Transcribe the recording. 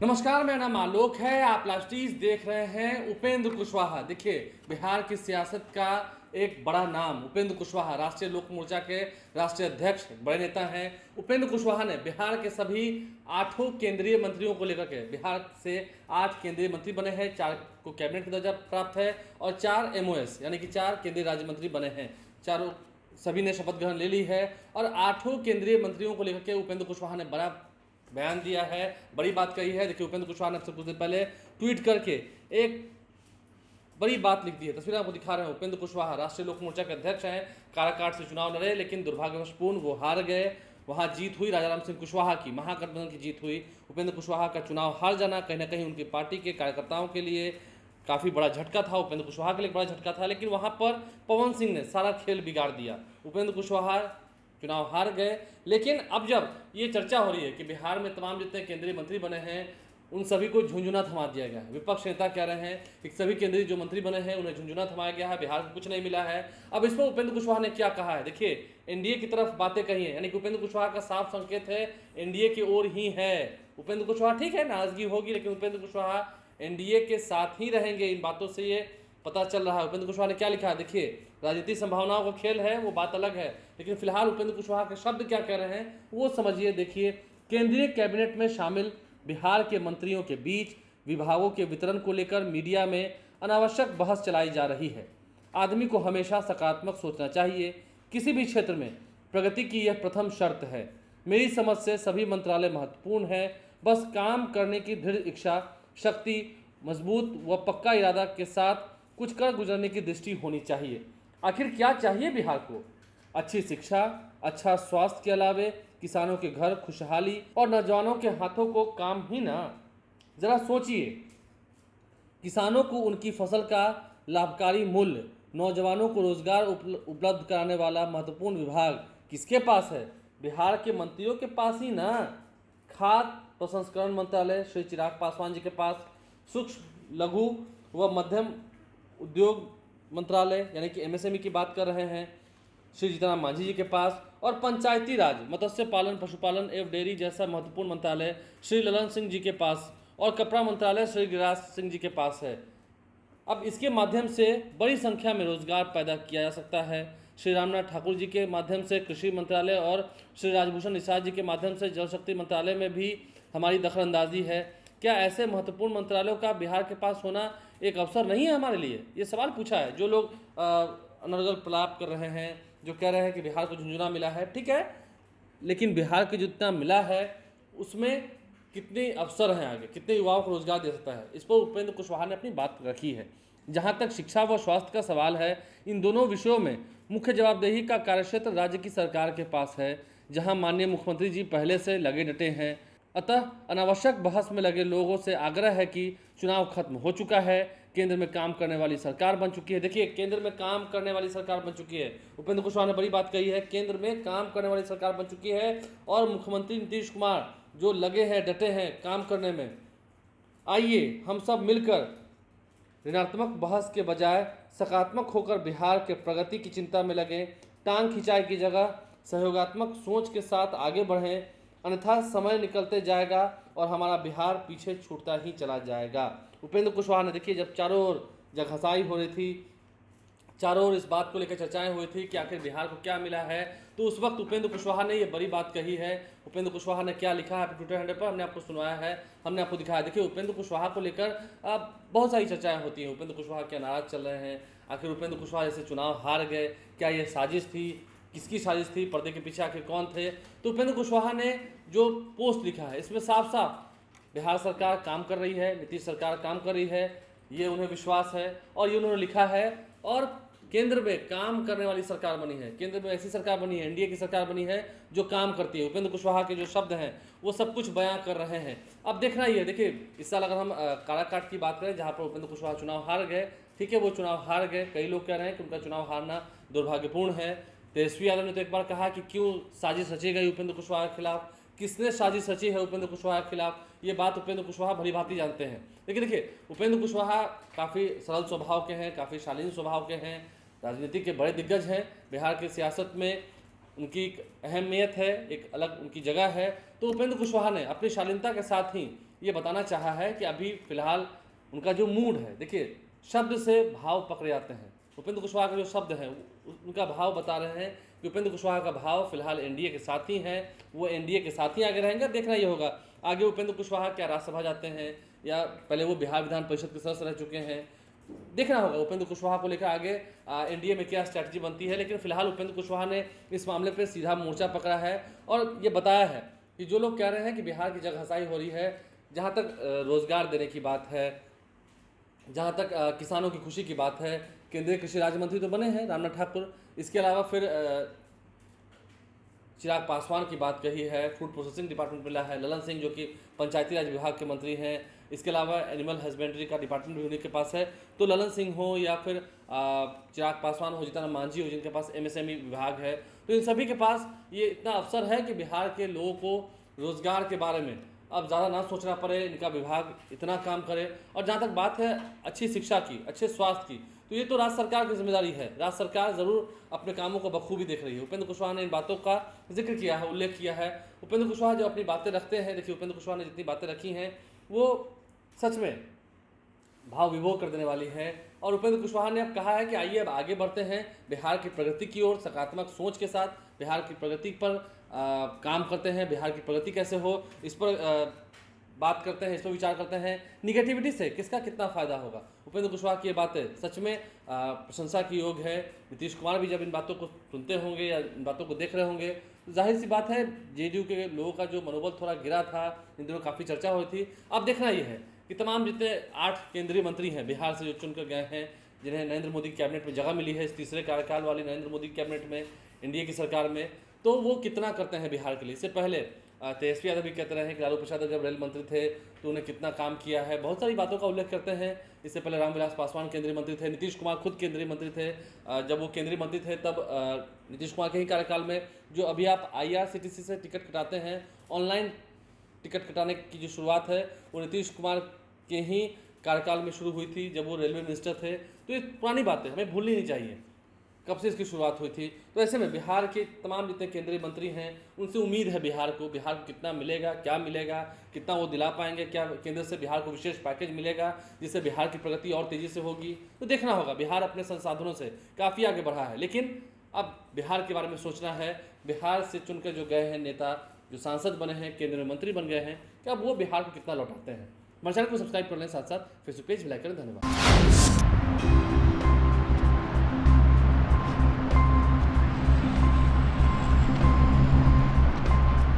नमस्कार, मेरा नाम आलोक है। आप लास्टीज देख रहे हैं। उपेंद्र कुशवाहा, देखिए बिहार की सियासत का एक बड़ा नाम उपेंद्र कुशवाहा, राष्ट्रीय लोक मोर्चा के राष्ट्रीय अध्यक्ष, बड़े नेता हैं। उपेंद्र कुशवाहा ने बिहार के सभी 8 केंद्रीय मंत्रियों को लेकर के, बिहार से 8 केंद्रीय मंत्री बने हैं, 4 को कैबिनेट का दर्जा प्राप्त है और 4 MOS यानी कि 4 केंद्रीय राज्य मंत्री बने हैं। चारों सभी ने शपथ ग्रहण ले ली है और 8 केंद्रीय मंत्रियों को लेकर के उपेंद्र कुशवाहा ने बड़ा बयान दिया है, बड़ी बात कही है। देखिए उपेंद्र कुशवाहा ने कुछ दिन पहले ट्वीट करके एक बड़ी बात लिख दी है। तस्वीर आपको दिखा रहे हैं। उपेंद्र कुशवाहा राष्ट्रीय लोक मोर्चा के अध्यक्ष हैं, काराकाट से चुनाव लड़े लेकिन दुर्भाग्यवशपूर्ण वो हार गए। वहां जीत हुई राजाराम सिंह कुशवाहा की, महागठबंधन की जीत हुई। उपेंद्र कुशवाहा का चुनाव हार जाना कहीं ना कहीं उनकी पार्टी के कार्यकर्ताओं के लिए काफ़ी बड़ा झटका था, उपेंद्र कुशवाहा के लिए बड़ा झटका था। लेकिन वहां पर पवन सिंह ने सारा खेल बिगाड़ दिया। उपेंद्र कुशवाहा चुनाव हार गए। लेकिन अब जब ये चर्चा हो रही है कि बिहार में तमाम जितने केंद्रीय मंत्री बने हैं उन सभी को झुंझुना थमा दिया गया है, विपक्ष नेता कह रहे हैं कि सभी केंद्रीय जो मंत्री बने हैं उन्हें झुंझुना थमाया गया है, बिहार को कुछ नहीं मिला है। अब इस पर उपेंद्र कुशवाहा ने क्या कहा है, देखिए एनडीए की तरफ बातें कही है, यानी कि उपेंद्र कुशवाहा का साफ संकेत है एनडीए की ओर ही है। उपेंद्र कुशवाहा, ठीक है नाराजगी होगी लेकिन उपेंद्र कुशवाहा एनडीए के साथ ही रहेंगे, इन बातों से ये पता चल रहा है। उपेंद्र कुशवाहा ने क्या लिखा है, देखिए राजनीतिक संभावनाओं का खेल है वो बात अलग है, लेकिन फिलहाल उपेंद्र कुशवाहा के शब्द क्या कह रहे हैं वो समझिए। देखिए, केंद्रीय कैबिनेट में शामिल बिहार के मंत्रियों के बीच विभागों के वितरण को लेकर मीडिया में अनावश्यक बहस चलाई जा रही है। आदमी को हमेशा सकारात्मक सोचना चाहिए, किसी भी क्षेत्र में प्रगति की यह प्रथम शर्त है। मेरी समझ से सभी मंत्रालय महत्वपूर्ण है, बस काम करने की दृढ़ इच्छा शक्ति, मजबूत व पक्का इरादा के साथ कुछ कर गुजरने की दृष्टि होनी चाहिए। आखिर क्या चाहिए बिहार को? अच्छी शिक्षा, अच्छा स्वास्थ्य के अलावे किसानों के घर, खुशहाली और नौजवानों के हाथों को काम ही ना। जरा सोचिए, किसानों को उनकी फसल का लाभकारी मूल्य, नौजवानों को रोजगार उपलब्ध कराने वाला महत्वपूर्ण विभाग किसके पास है? बिहार के मंत्रियों के पास ही ना। खाद्य प्रसंस्करण मंत्रालय श्री चिराग पासवान जी के पास, सूक्ष्म लघु व मध्यम उद्योग मंत्रालय यानी कि MSME की बात कर रहे हैं श्री जीतन मांझी जी के पास, और पंचायती राज, मत्स्य पालन, पशुपालन एवं डेयरी जैसा महत्वपूर्ण मंत्रालय श्री ललन सिंह जी के पास, और कपड़ा मंत्रालय श्री गिरिराज सिंह जी के पास है। अब इसके माध्यम से बड़ी संख्या में रोजगार पैदा किया जा सकता है। श्री रामनाथ ठाकुर जी के माध्यम से कृषि मंत्रालय और श्री राजभूषण निषाद जी के माध्यम से जल शक्ति मंत्रालय में भी हमारी दखलंदाजी है। क्या ऐसे महत्वपूर्ण मंत्रालयों का बिहार के पास होना एक अवसर नहीं है हमारे लिए? ये सवाल पूछा है। जो लोग अनर्गल प्रलाप कर रहे हैं, जो कह रहे हैं कि बिहार को झुंझुना मिला है, ठीक है, लेकिन बिहार को जितना मिला है उसमें कितने अवसर हैं आगे, कितने युवाओं को रोजगार दे सकता है, इस पर उपेंद्र कुशवाहा ने अपनी बात रखी है। जहाँ तक शिक्षा व स्वास्थ्य का सवाल है, इन दोनों विषयों में मुख्य जवाबदेही का कार्यक्षेत्र राज्य की सरकार के पास है, जहाँ माननीय मुख्यमंत्री जी पहले से लगे डटे हैं। अतः अनावश्यक बहस में लगे लोगों से आग्रह है कि चुनाव खत्म हो चुका है, केंद्र में काम करने वाली सरकार बन चुकी है। देखिए, केंद्र में काम करने वाली सरकार बन चुकी है। उपेंद्र कुशवाहा ने बड़ी बात कही है, केंद्र में काम करने वाली सरकार बन चुकी है और मुख्यमंत्री नीतीश कुमार जो लगे हैं, डटे हैं काम करने में। आइए हम सब मिलकर ऋणात्मक बहस के बजाय सकारात्मक होकर बिहार के प्रगति की चिंता में लगे, टांग खिंचाई की जगह सहयोगात्मक सोच के साथ आगे बढ़ें, अन्यथा समय निकलते जाएगा और हमारा बिहार पीछे छूटता ही चला जाएगा। उपेंद्र कुशवाहा ने, देखिए, जब चारों ओर जगहसाई हो रही थी, चारों ओर इस बात को लेकर चर्चाएं हुई थी कि आखिर बिहार को क्या मिला है, तो उस वक्त उपेंद्र कुशवाहा ने ये बड़ी बात कही है। उपेंद्र कुशवाहा ने क्या लिखा है ट्विटर हैंडल पर, हमने आपको सुनवाया है, हमने आपको दिखाया। देखिए, उपेंद्र कुशवाहा को लेकर बहुत सारी चर्चाएं होती हैं। उपेंद्र कुशवाहा क्या नाराज चल रहे हैं, आखिर उपेंद्र कुशवाहा जैसे चुनाव हार गए, क्या ये साजिश थी, किसकी साजिश थी, पर्दे के पीछे आखिर कौन थे? तो उपेंद्र कुशवाहा ने जो पोस्ट लिखा है इसमें साफ साफ बिहार सरकार काम कर रही है, नीतीश सरकार काम कर रही है, ये उन्हें विश्वास है और ये उन्होंने लिखा है। और केंद्र में काम करने वाली सरकार बनी है, केंद्र में ऐसी सरकार बनी है, एनडीए की सरकार बनी है जो काम करती है। उपेंद्र कुशवाहा के जो शब्द हैं वो सब कुछ बयां कर रहे हैं। अब देखना ही है। देखिए, इस साल अगर हम काराकाट की बात करें जहाँ पर उपेंद्र कुशवाहा चुनाव हार गए, ठीक है, वो चुनाव हार गए, कई लोग कह रहे हैं कि उनका चुनाव हारना दुर्भाग्यपूर्ण है। तेजस्वी यादव ने तो एक बार कहा कि क्यों साजिश रची गई उपेंद्र कुशवाहा के खिलाफ, किसने साजिश रची है उपेंद्र कुशवाहा के खिलाफ, ये बात उपेंद्र कुशवाहा भली भांति जानते हैं। लेकिन देखिए, उपेंद्र कुशवाहा काफ़ी सरल स्वभाव के हैं, काफ़ी शालीन स्वभाव के हैं, राजनीति के बड़े दिग्गज हैं। बिहार की सियासत में उनकी एक अहमियत है, एक अलग उनकी जगह है। तो उपेंद्र कुशवाहा ने अपनी शालीनता के साथ ही ये बताना चाहा है कि अभी फिलहाल उनका जो मूड है, देखिए शब्द से भाव पकड़े जाते हैं। उपेंद्र कुशवाहा का जो शब्द है उनका भाव बता रहे हैं कि उपेंद्र कुशवाहा का भाव फिलहाल एनडीए के साथ ही हैं, वो एनडीए के साथ ही आगे रहेंगे। देखना ये होगा आगे उपेंद्र कुशवाहा क्या राज्यसभा जाते हैं या पहले वो बिहार विधान परिषद के सदस्य रह चुके हैं। देखना होगा उपेंद्र कुशवाहा को लेकर आगे एनडीए में क्या स्ट्रैटेजी बनती है। लेकिन फिलहाल उपेंद्र कुशवाहा ने इस मामले पर सीधा मोर्चा पकड़ा है और ये बताया है कि जो लोग कह रहे हैं कि बिहार की जगहसाई हो रही है, जहाँ तक रोजगार देने की बात है, जहाँ तक किसानों की खुशी की बात है, केंद्रीय कृषि राज्य मंत्री तो बने हैं रामनाथ ठाकुर, इसके अलावा फिर चिराग पासवान की बात कही है, फूड प्रोसेसिंग डिपार्टमेंट मिला है, ललन सिंह जो कि पंचायती राज विभाग के मंत्री हैं, इसके अलावा एनिमल हस्बेंड्री का डिपार्टमेंट भी उन्हीं के पास है। तो ललन सिंह हो या फिर चिराग पासवान हो, जीतन राम मांझी हो जिनके पास एमएसएमई विभाग है, तो इन सभी के पास ये इतना अवसर है कि बिहार के लोगों को रोजगार के बारे में अब ज़्यादा ना सोचना पड़े, इनका विभाग इतना काम करे। और जहाँ तक बात है अच्छी शिक्षा की, अच्छे स्वास्थ्य की, तो ये तो राज्य सरकार की जिम्मेदारी है। राज्य सरकार ज़रूर अपने कामों को बखूबी देख रही है। उपेंद्र कुशवाहा ने इन बातों का जिक्र किया है, उल्लेख किया है। उपेंद्र कुशवाहा जो अपनी बातें रखते हैं, देखिए उपेंद्र कुशवाहा ने जितनी बातें रखी हैं वो सच में भाव विभोर कर देने वाली है। और उपेंद्र कुशवाहा ने अब कहा है कि आइए अब आगे बढ़ते हैं बिहार की प्रगति की ओर, सकारात्मक सोच के साथ बिहार की प्रगति पर काम करते हैं। बिहार की प्रगति कैसे हो इस पर बात करते हैं, इस पर विचार करते हैं। निगेटिविटी से किसका कितना फ़ायदा होगा। उपेंद्र कुशवाहा की ये बातें सच में प्रशंसा की योग है। नीतीश कुमार भी जब इन बातों को सुनते होंगे या इन बातों को देख रहे होंगे तो जाहिर सी बात है जेडीयू के लोगों का जो मनोबल थोड़ा गिरा था, इन दिनों काफ़ी चर्चा हुई थी। अब देखना ये है कि तमाम जितने 8 केंद्रीय मंत्री हैं बिहार से जो चुनकर गए हैं, जिन्हें नरेंद्र मोदी की कैबिनेट में जगह मिली है, इस तीसरे कार्यकाल वाली नरेंद्र मोदी कैबिनेट में, एनडीए की सरकार में, तो वो कितना करते हैं बिहार के लिए। इससे पहले तेजस्वी यादव भी कहते रहे कि लालू प्रसाद जब रेल मंत्री थे तो उन्हें कितना काम किया है, बहुत सारी बातों का उल्लेख करते हैं। इससे पहले रामविलास पासवान केंद्रीय मंत्री थे, नीतीश कुमार खुद केंद्रीय मंत्री थे। जब वो केंद्रीय मंत्री थे तब नीतीश कुमार के ही कार्यकाल में जो अभी आप IRCTC से टिकट कटाते हैं, ऑनलाइन टिकट कटाने की जो शुरुआत है वो नीतीश कुमार के ही कार्यकाल में शुरू हुई थी जब वो रेलवे मिनिस्टर थे। तो ये पुरानी बातें हमें भूलनी नहीं चाहिए कब से इसकी शुरुआत हुई थी। तो ऐसे में बिहार के तमाम जितने केंद्रीय मंत्री हैं उनसे उम्मीद है बिहार को कितना मिलेगा, क्या मिलेगा, कितना वो दिला पाएंगे, क्या केंद्र से बिहार को विशेष पैकेज मिलेगा जिससे बिहार की प्रगति और तेज़ी से होगी। तो देखना होगा। बिहार अपने संसाधनों से काफ़ी आगे बढ़ा है, लेकिन अब बिहार के बारे में सोचना है। बिहार से चुनकर जो गए हैं नेता, जो सांसद बने हैं, केंद्रीय मंत्री बन गए हैं, कि अब वो बिहार को कितना लौटाते हैं। हमारे चैनल को सब्सक्राइब कर लें, साथ साथ फेसबुक पेज भी लाइक करें। धन्यवाद।